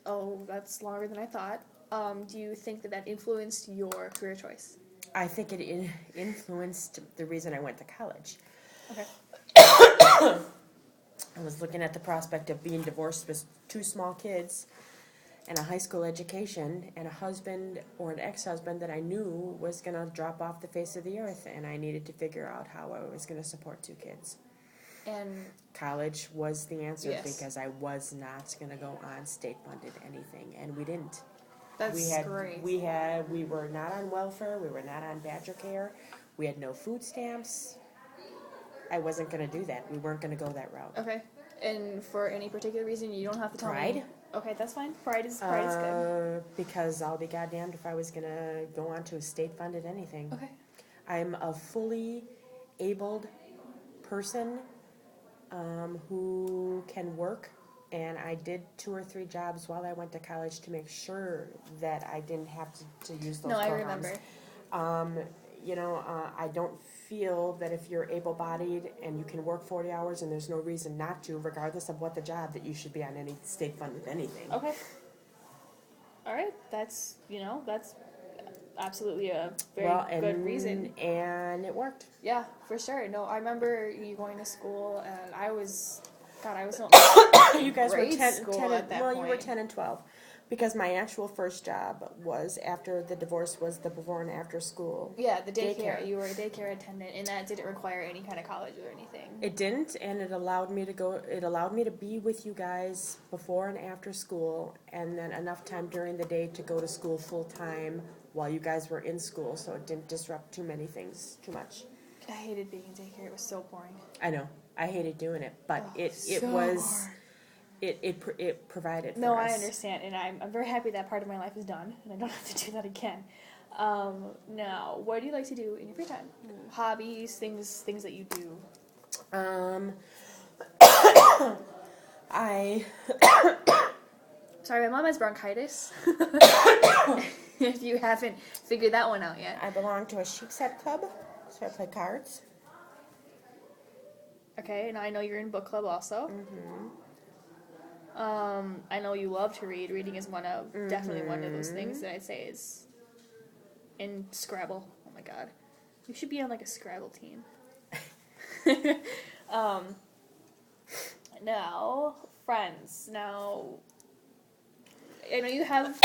Oh, that's longer than I thought. Do you think that influenced your career choice? I think it influenced the reason I went to college. Okay. I was looking at the prospect of being divorced with 2 small kids and a high school education and a husband or an ex-husband that I knew was going to drop off the face of the earth, and I needed to figure out how I was going to support 2 kids. And college was the answer, yes. because I was not going to go on state-funded anything, and we didn't. That's great. We were not on welfare. We were not on Badger Care. We had no food stamps. I wasn't going to do that. We weren't going to go that route. Okay. And for any particular reason, you don't have to tell Pride. me. Okay, that's fine. Pride is good. Because I'll be goddamned if I was going to go on to a state-funded anything. Okay. I'm a fully abled person who can work, and I did 2 or 3 jobs while I went to college to make sure that I didn't have to use those programs. I remember. I don't feel that if you're able-bodied and you can work 40 hours and there's no reason not to, regardless of what the job, that you should be on any state-funded anything. Okay. All right. That's absolutely a very good reason. And it worked. Yeah, for sure. No, I remember you going to school, and I was you guys were 10 at that point. You were 10 and 12. Because my actual first job was, after the divorce, was the before and after school. Yeah, the daycare. You were a daycare attendant, and that didn't require any kind of college or anything. It didn't, and it allowed me to be with you guys before and after school, and then enough time during the day to go to school full time while you guys were in school, so it didn't disrupt too much. I hated being in daycare. It was so boring. I know. I hated doing it, but it provided for us. No, I understand, and I'm very happy that part of my life is done, and I don't have to do that again. Now, what do you like to do in your free time? Hobbies, things that you do. Sorry, my mom has bronchitis. If you haven't figured that one out yet. I belong to a sheep's head club, so I play cards. Okay, and I know you're in book club also. Mm-hmm. I know you love to read. Reading is definitely one of those things that I'd say is in Scrabble. Oh my god. You should be on like a Scrabble team. Now, friends. Now, I know you have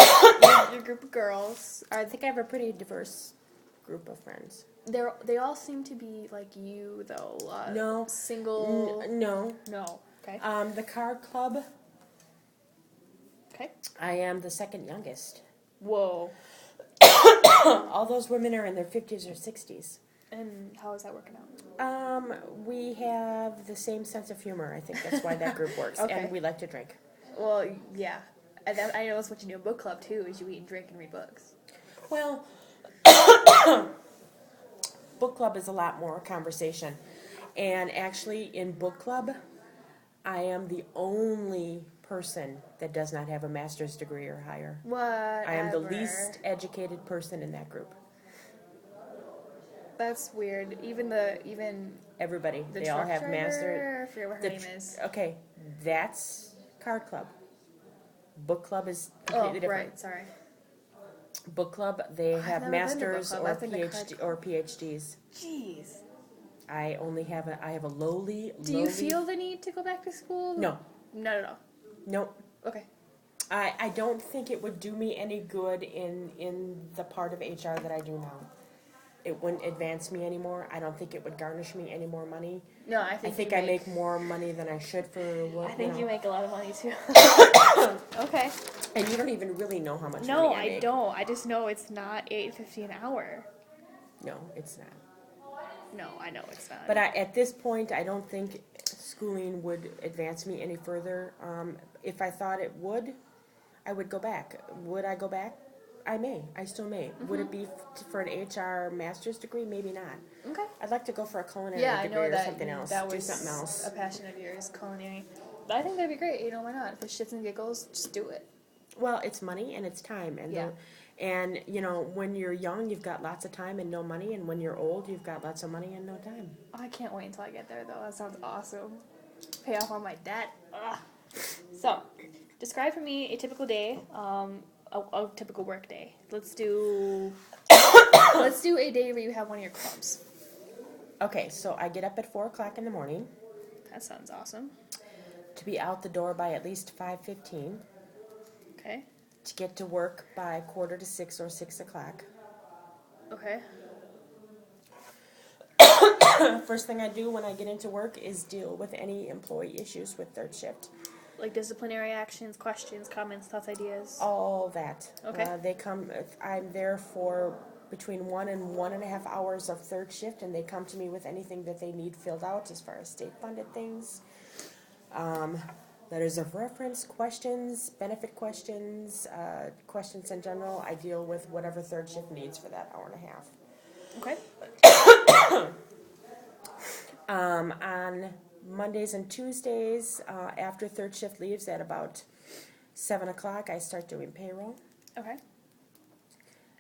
your group of girls. I think I have a pretty diverse group of friends. They all seem to be like you, though. No. Single. No. No. Okay. The card club. Okay. I am the second youngest. Whoa. All those women are in their 50s or 60s. And how is that working out? We have the same sense of humor. I think that's why that group works. Okay. And we like to drink. Well, yeah. I know that's what you do in book club, too, is you eat and drink and read books. Well, book club is a lot more conversation. And actually, in book club, I am the only person that does not have a master's degree or higher. Whatever. I am the least educated person in that group. That's weird. Even everybody. The they all have driver, master. I forget what her name is. Okay, that's card club. Book club is completely different. Right. Sorry. Book club, they have masters or or PhDs. Jeez. I have a lowly. Do you feel the need to go back to school? No. Not at all. Nope. Okay. I don't think it would do me any good in the part of HR that I do now. It wouldn't advance me anymore. I don't think it would garnish me any more money. No, I think I make more money than I should for what. I think you make a lot of money too. Okay. And you don't even really know how much money No, I make. I don't. I just know it's not $8.50 an hour. No, it's not. No, I know it's not. But at this point, I don't think schooling would advance me any further. If I thought it would, I would go back. Would I go back? I may. I still may. Mm-hmm. Would it be for an HR master's degree? Maybe not. Okay. I'd like to go for a culinary degree or something else. Do something else. A passion of yours, culinary. But I think that'd be great. You know, why not? If it's shits and giggles, just do it. Well, it's money and it's time. And and, you know, when you're young, you've got lots of time and no money. And when you're old, you've got lots of money and no time. I can't wait until I get there, though. That sounds awesome. Pay off on my debt. Ugh. So, Describe for me a typical day, a typical work day. Let's do a day where you have one of your clubs. Okay, so I get up at 4 o'clock in the morning That sounds awesome. to be out the door by at least 5:15, Okay. to get to work by 5:45 or 6 o'clock. Okay. First thing I do when I get into work is deal with any employee issues with third shift. Like disciplinary actions, questions, comments, thoughts, ideas. All that. Okay. They come, I'm there for between 1 and 1.5 hours of third shift, and they come to me with anything that they need filled out as far as state-funded things. Letters of reference, questions, benefit questions, questions in general. I deal with whatever third shift needs for that hour and a half. Okay. On Mondays and Tuesdays, after third shift leaves at about 7 o'clock, I start doing payroll. Okay.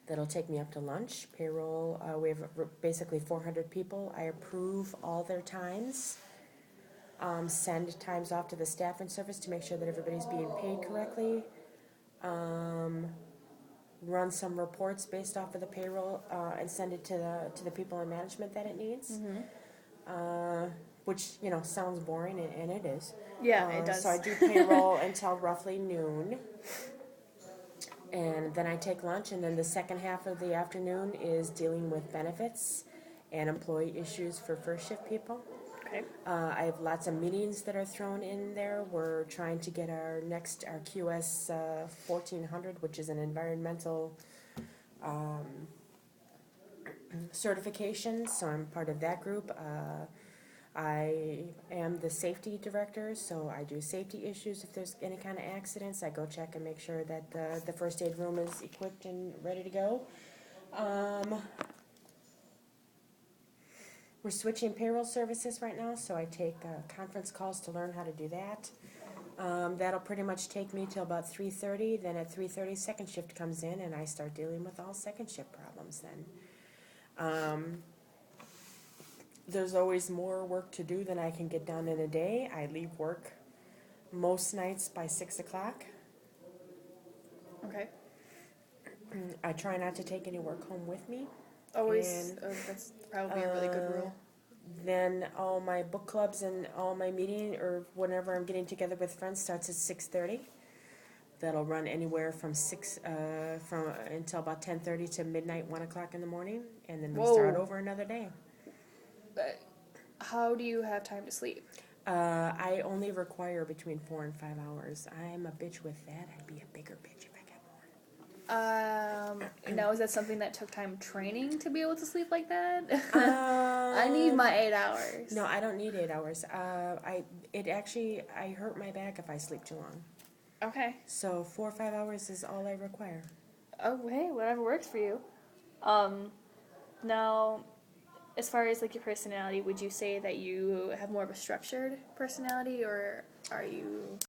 That'll take me up to lunch. Payroll, we have basically 400 people. I approve all their times, send times off to the staff and service to make sure that everybody's being paid correctly, run some reports based off of the payroll, and send it to the people in management that it needs. Which, sounds boring, and it is. Yeah, it does. So I do payroll until roughly noon. And then I take lunch, and then the second half of the afternoon is dealing with benefits and employee issues for first shift people. Okay. I have lots of meetings that are thrown in there. We're trying to get our QS 1400, which is an environmental certification, so I'm part of that group. I am the safety director, so I do safety issues. If there's any kind of accidents, I go check and make sure that the first aid room is equipped and ready to go. We're switching payroll services right now, so I take conference calls to learn how to do that. That'll pretty much take me till about 3:30. Then at 3:30, second shift comes in, and I start dealing with all second shift problems then. There's always more work to do than I can get done in a day. I leave work most nights by 6 o'clock. Okay. I try not to take any work home with me. Always. And, That's probably a really good rule. Then all my book clubs and all my meeting or whenever I'm getting together with friends starts at 6:30. That'll run anywhere from until about 10:30 to midnight, 1 o'clock in the morning, and then we start over another day. But how do you have time to sleep? I only require between 4 and 5 hours. I'm a bitch with that. I'd be a bigger bitch if I got more. Now, is that something that took time training to be able to sleep like that? I need my 8 hours. No, I don't need 8 hours. I hurt my back if I sleep too long. Okay. So 4 or 5 hours is all I require. Oh, hey, whatever works for you. Now, as far as like your personality, would you say that you have more of a structured personality, or are you